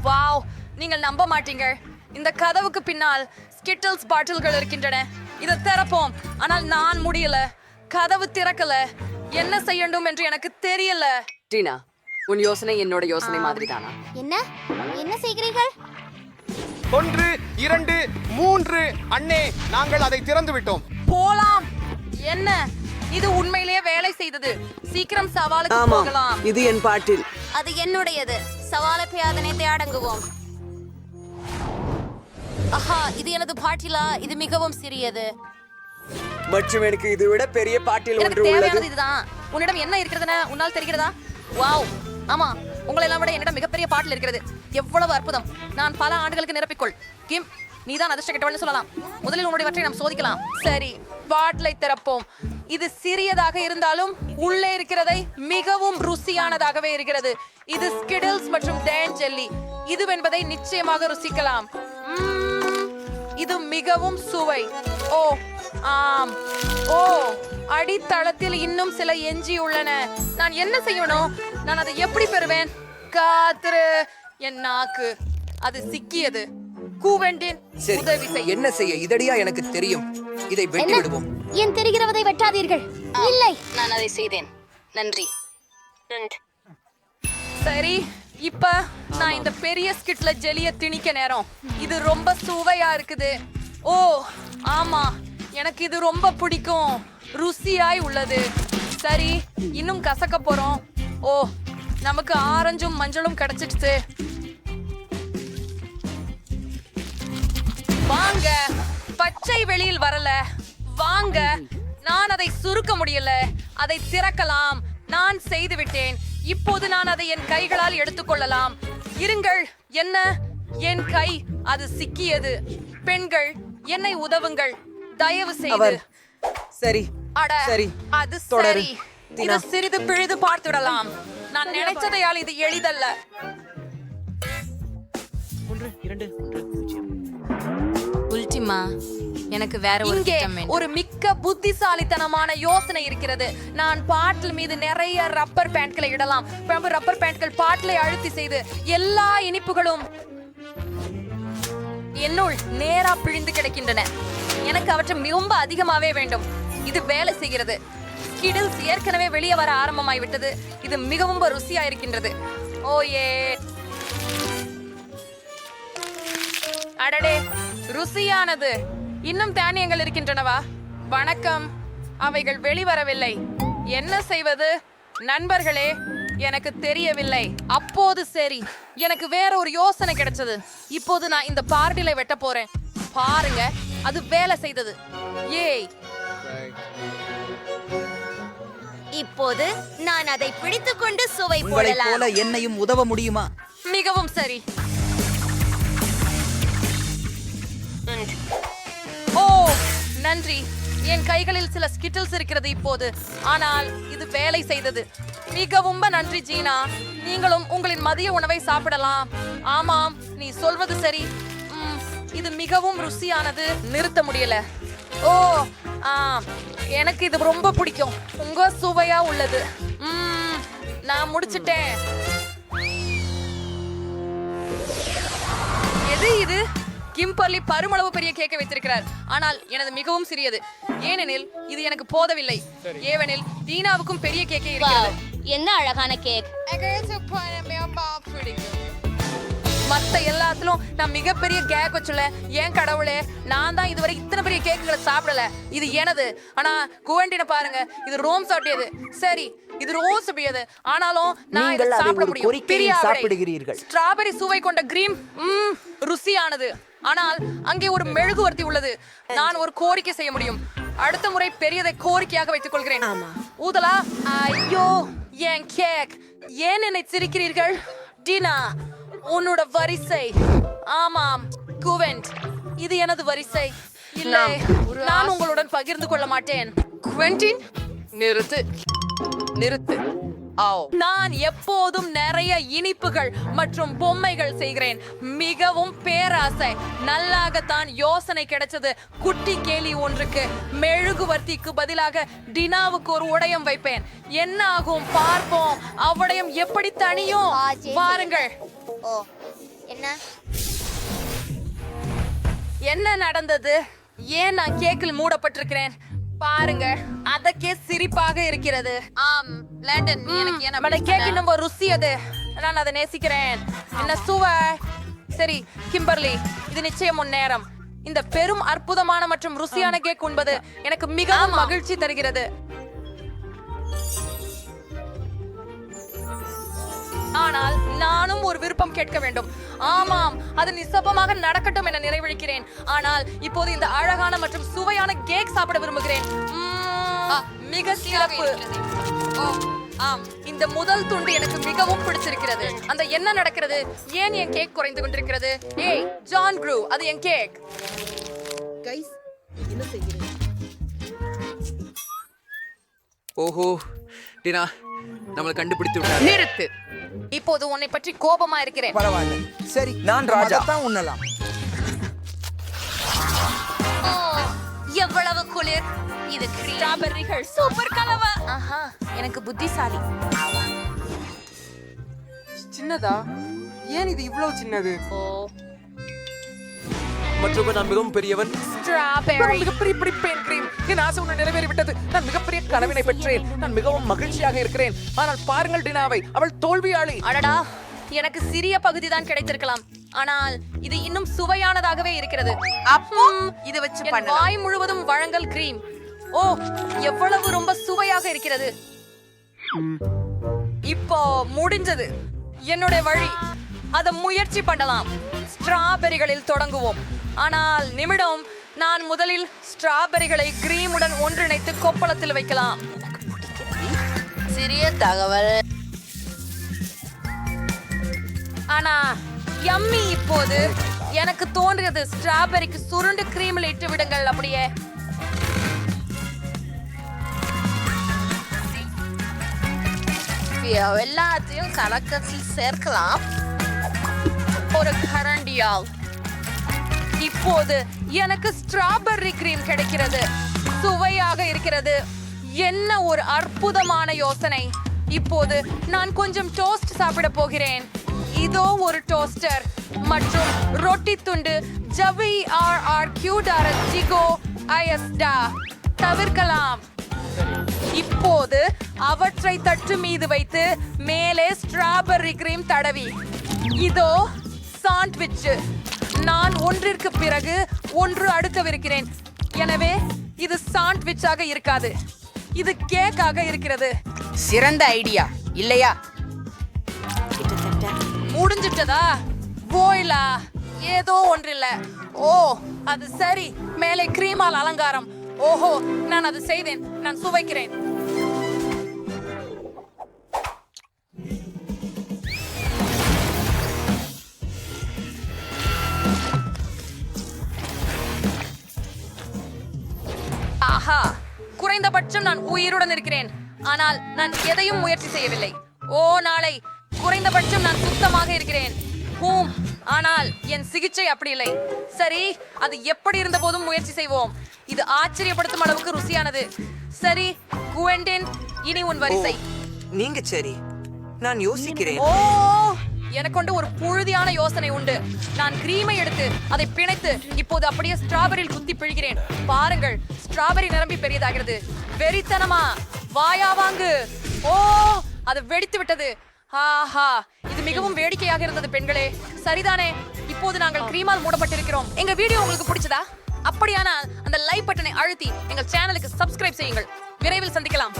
Wow, நீங்கள் நம்ப மாட்டீங்க. இந்த கதவுக்கு பின்னால் ஸ்கிட்டில்ஸ் பாட்டில்கள் இருக்கின்றன. இதை திறப்போம், ஆனால் நான் முடியல. கதவு திறக்கல. என்ன செய்யணும் என்று எனக்கு தெரியல. டீனா, உன் யோசனை என்னோட யோசனை மாதிரி தானா? என்ன என்ன செய்கிறீர்கள்? 1 2 3 அண்ணே, நாங்கள் அதை திறந்து விட்டோம். போலாம். என்ன, இது உண்மையிலேயே வேலை செய்தது. சீக்கிரம் சவாலுக்கு போகலாம். இது என் பாட்டில். அது என்னுடையது. சவாலை பிரயாதனத்தை அடங்குவோம். ஆஹா, இது எனது பாட்டிலா? இது மிகவும் சிறியது. மற்றும் எனக்கு இதை விட பெரிய பாட்டில் எனக்கு ஒன்று உள்ளது. தேவையானது இதுதான். உன்னிடம் என்ன இருக்கிறதுன்னு உன்னால் தெரிகிறதா? வாவ், ஆமா, உங்களை எல்லாம் விட என்னிடம் மிகப்பெரிய பாட்டில் இருக்கிறது. எவ்வளவு அற்புதம். நான் பல ஆண்டுகளுக்கு நிரப்பிக்கொள். கிம், நீதான் அதிர்ஷ்ட கெட்டவள்னு சொல்லலாம். முதலில் உன்னுடையவற்றை நாம் சோதிக்கலாம். சரி, பாட்டிலை திறப்போம். இது சிறியதாக இருந்தாலும் உள்ளே இருக்கிறதை மிகவும் ருசியானதாகவே இருக்கிறது. இது ஸ்கிடில்ஸ் மற்றும் டேன் ஜெல்லி. இதுவென்பதை நிச்சயமாக ருசிக்கலாம். இது மிகவும் சுவை. ஓ ஆம், ஓ, அடித்தளத்தில் இன்னும் சில எஞ்சி உள்ளன. நான் என்ன செய்யணும்? நான் அதை எப்படி பெறுவேன்? காத்துரு, என் நாக்கு. அது சிக்கியது. கூவெண்டின் சரி, உதவி செய். என்ன செய்ய இதடியா எனக்கு தெரியும். இதை வெட்டி விடுவோம். என் தெரிகிறவதை வெட்டாதீர்கள். இல்லை, நான் அதை செய்தேன். நன்றி. சரி, இப்ப நான் இந்த பெரிய ஸ்கிட்ல ஜெலிய திணிக்க நேரம். இது ரொம்ப சுவையா இருக்குது. ஓ ஆமா, எனக்கு இது ரொம்ப பிடிக்கும். ருசியாய் உள்ளது. சரி, இன்னும் கசக்க போறோம். ஓ, நமக்கு ஆரஞ்சும் மஞ்சளும் கிடைச்சிடுச்சு. வாங்க, பச்சை வெளியில் வரல. வாங்க, நான் அதை சுருக்க முடியல. அதை திறக்கலாம். நான் செய்து விட்டேன். இப்போது நான் அதை என் கைகளால் எடுத்துக்கொள்ளலாம். இருங்கள். என்ன, என் கை அது சிக்கியது. பெண்கள், என்னை உதவுங்கள் தயவு செய்து. சரி அட, சரி, அது தொடரு. சரி. இது சிறிது பிழுது பார்த்துவிடலாம். நான் நினைச்சதையால் இது எளிதல்ல. 1 2 1 உல்டிமா, எனக்கு வேற ஒரு இங்கே திட்டம் வேண்டும். ஒரு மிக்க புத்திசாலித்தனமான யோசனை இருக்கிறது. நான் பாட்டில் மீது நிறைய ரப்பர் பேண்ட்களை இடலாம். ரப்பர் பேண்ட்கள் பாட்டிலை அழுத்தி செய்து எல்லா இனிப்புகளும் என்னுள் நேரா பிழிந்து கிடக்கின்றன. எனக்கு அவற்றை மிகவும் அதிகமாவே வேண்டும். இது வேலை செய்கிறது. ஸ்கிடில்ஸ் ஏற்கனவே வெளியே வர ஆரம்பமாய்விட்டது. இது மிகவும் ருசியா இருக்கின்றது. ஓயே, அடடே, ருசியானது. இன்னும் தானியங்கள் இருக்கின்றனவா? வணக்கம். அவைகள் வெளிவரவில்லை. என்ன செய்வது? நண்பர்களே, எனக்கு தெரியவில்லை. அப்போது சரி, எனக்கு வேற ஒரு யோசனை கிடைச்சது. இப்போது நான் இந்த பார்ட்டிலை வெட்ட போறேன். பாருங்க, அது வேலை செய்தது. ஏய், இப்போது நான் அதை பிடித்துக்கொண்டு சுவை உங்களைப் போடலாம். போல என்னையும் உதவ முடியுமா? மிகவும் சரி. ஓ, நன்றி. என் கைகளில் சில ஸ்கிட்டில்ஸ் இருக்கிறது இப்போது. ஆனால் இது வேலை செய்தது. மிகவும் நன்றி ஜீனா. நீங்களும் உங்களின் மதிய உணவை சாப்பிடலாம். ஆமாம், நீ சொல்வது சரி. இது மிகவும் ருசியானது. நிறுத்த முடியல. ஓ எனக்கு இது ரொம்ப பிடிக்கும். உங்க சுவையா உள்ளது. நான் முடிச்சிட்டேன். எது இது? கிம்பர்லி பருமளவு பெரிய கேக்கை வைத்திருக்கிறார். ஆனால் எனது மிகவும் சிறியது. ஏனெனில் இது எனக்கு போதவில்லை. ஏவெனில் தீனாவுக்கும் பெரிய கேக்கே இருக்கிறது. என்ன அழகான கேக். மத்த எல்லாத்திலும் நான் மிகப்பெரிய கேக் வச்சுள்ள. ஏன் கடவுளே, நான் தான் இதுவரை இத்தனை பெரிய கேக்குகளை சாப்பிடல. இது எனது. ஆனா குவெண்டின பாருங்க, இது ரோம் சாப்பிட்டது. சரி, இது ரோஸ் அப்படியது. ஆனாலும் நான் இதை நீங்கள் அதை சாப்பிட ஒரு முடியும். கொறிக்கையில் சாப்பிடுகிறீர்கள். ஸ்ட்ராபெரி சுவை கொண்ட கிரீம் ருசியானது. ஆனால் அங்கே ஒரு மெழுகுவர்த்தி உள்ளது. நான் ஒரு கோரிக்கை செய்ய முடியும். அடுத்த முறை பெரியதை கோரிக்கையாக வைத்துக் கொள்கிறேன். ஊதலா? ஐயோ, என் கேக். ஏன் என்னை சிரிக்கிறீர்கள்? டினா, உன்னோட வரிசை. ஆமாம், குவெண்ட், இது எனது வரிசை. இல்லை, நான் உங்களுடன் பகிர்ந்து கொள்ள மாட்டேன். குவெண்டின், நிறுத்து நிறுத்து. நான் எப்போதும் நிறைய இனிப்புகள் மற்றும் பொம்மைகள் செய்கிறேன். மிகவும் பேராசை. நல்லாகத்தான் யோசனை கிடைச்சது. குட்டி கேலி ஒன்றுக்கு மெழுகுவர்த்திக்கு பதிலாக டினாவுக்கு ஒரு உடையம் வைப்பேன். என்ன ஆகும் பார்ப்போம். அவ்வுடையம் எப்படி தனியும். பாருங்கள். என்ன என்ன நடந்தது? ஏன் நான் கேக்கில் மூடப்பட்டிருக்கிறேன்? பாருங்க, அதற்கே சிரிப்பாக இருக்கிறது. ஆம் லண்டன் நீ எனக்கு என்ன அந்த கேக் இன்னும் ருசி அது. நான் அதை நேசிக்கிறேன். என்ன சுவை. சரி கிம்பர்லி, இது நிச்சயம் உன் நேரம். இந்த பெரும் அற்புதமான மற்றும் ருசியான கேக் உண்பது எனக்கு மிகவும் மகிழ்ச்சி தருகிறது. ஆனால் நானும் ஒரு விருப்பம் கேட்க வேண்டும். ஆமாம், அது நிசப்பமாக நடக்கட்டும் என நிறைவழிக்கிறேன். ஆனால் இப்போது இந்த அழகான மற்றும் சுவையான கேக் சாப்பிட விரும்புகிறேன். மிக சிறப்பு. ஆம், இந்த முதல் துண்டு எனக்கு மிகவும் பிடிச்சிருக்கிறது. அந்த என்ன நடக்கிறது? ஏன் என் கேக் குறைந்து கொண்டிருக்கிறது? ஏய் ஜான் க்ரூ, அது என் கேக். ஓஹோ டினா, நம்மளை கண்டுபிடித்து விட்டார். நிறுத்து. இப்போது உன்னை பற்றி கோபமா இருக்கிறேன். பரவாயில்ல. சரி, நான் ராஜா. தான் உண்ணலாம். ஓ எவ்வளவு குளிர். இது ஸ்ட்ராபெர்ரிகள் சூப்பர் கலவை. ஆஹா எனக்கு புத்திசாலி. சின்னதா? ஏன் இது இவ்வளவு சின்னது? ஓ மற்றும் நான் மிகவும் பெரியவன். ஸ்ட்ராபெர்ரி. மிகப்பெரிய பிடிப்பேன் கிரீம். என் ஆசை ஒன்று நிறைவேறிவிட்டது. நான் மிகப்பெரிய கனவினை பெற்றேன். நான் மிகவும் மகிழ்ச்சியாக இருக்கிறேன். ஆனால் பாருங்கள் டினாவை, அவள் தோல்வியாளி. அடடா, எனக்கு சிறிய பகுதி தான் கிடைத்திருக்கலாம். ஆனால் இது இன்னும் சுவையானதாகவே இருக்கிறது. அப்போ இது வச்சு என் பண்ணலாம். வாய் முழுவதும் வழங்கல் கிரீம். ஓ எவ்வளவு ரொம்ப சுவையாக இருக்கிறது. இப்போ முடிஞ்சது. என்னுடைய வழி. அதை முயற்சி பண்ணலாம். ஸ்ட்ராபெரிகளில் தொடங்குவோம். ஆனால் நிமிடம், நான் முதலில் ஸ்ட்ராபெரிகளை கிரீமுடன் ஒன்றிணைத்து கொப்பளத்தில் வைக்கலாம். சிறிய தகவல். ஆனா யம்மி. இப்போது எனக்கு தோன்றியது, ஸ்ட்ராபெரிக்கு சுருண்டு கிரீமில் இட்டு விடுங்கள். அப்படியே எல்லாத்தையும் கலக்கத்தில் சேர்க்கலாம். ஒரு கரண்டியால். இப்போது எனக்கு ஸ்ட்ராபெர்ரி கிரீம் கிடைக்கிறது. சுவையாக இருக்கிறது. என்ன ஒரு அற்புதமான யோசனை. இப்போது நான் கொஞ்சம் டோஸ்ட் சாப்பிட போகிறேன். இதோ ஒரு டோஸ்டர் மற்றும் ரொட்டி துண்டு. ஜவி ஆர் கியூடார ஜிகோ ஐஎஸ்டா தவிர்க்கலாம். இப்போது அவற்றை தட்டு மீது வைத்து மேலே ஸ்ட்ராபெர்ரி கிரீம் தடவி. இதோ சாண்ட்விச். நான் ஒன்றிற்கு பிறகு ஒன்று அடுக்கவிருக்கிறேன். எனவே இது சாண்ட்விச்சாக இருக்காது, இது கேக்காக இருக்கிறது. சிறந்த ஐடியா இல்லையா? முடிஞ்சிட்டதா? போயிலா ஏதோ ஒன்றில்ல. ஓ அது சரி, மேலே கிரீமால் அலங்காரம். ஓஹோ, நான் அது செய்தேன். நான் சுவைக்கிறேன். ஆஹா, குறைந்தபட்சம் நான் உயிருடன் இருக்கிறேன். ஆனால் நான் எதையும் முயற்சி செய்யவில்லை. ஓ நாளை, குறைந்தபட்சம் நான் சுத்தமாக இருக்கிறேன். ஆனால் என் சிகிச்சை அப்படி இல்லை. சரி, அது எப்படி இருந்த போதும் முயற்சி செய்வோம். இது ஆச்சரியப்படுத்தும் அளவுக்கு ருசியானது. சரி குவெண்டின், இனி உன் வரிசை. நீங்க சரி, நான் யோசிக்கிறேன். ஓ எனக்கு கொண்டு ஒரு புழுதியான யோசனை உண்டு. நான் கிரீமை எடுத்து அதை பிணைத்து இப்போது அப்படியே ஸ்ட்ராபெரியில் குத்தி பிழிகிறேன். பாருங்கள், ஸ்ட்ராபெரி நிரம்பி பெரியதாகிறது. வெறித்தனமா வாயா வாங்கு. ஓ அது வெடித்து விட்டது. ஆஹா, இது மிகவும் வேடிக்கையாக இருந்தது பெண்களே. சரிதானே? இப்போது நாங்கள் கிரீமால் மூடப்பட்டிருக்கிறோம். எங்க வீடியோ உங்களுக்கு பிடிச்சதா? அப்படியானால் அந்த லைக் பட்டனை அழுத்தி எங்கள் சேனலுக்கு சப்ஸ்கிரைப் செய்யுங்கள். விரைவில் சந்திக்கலாம்.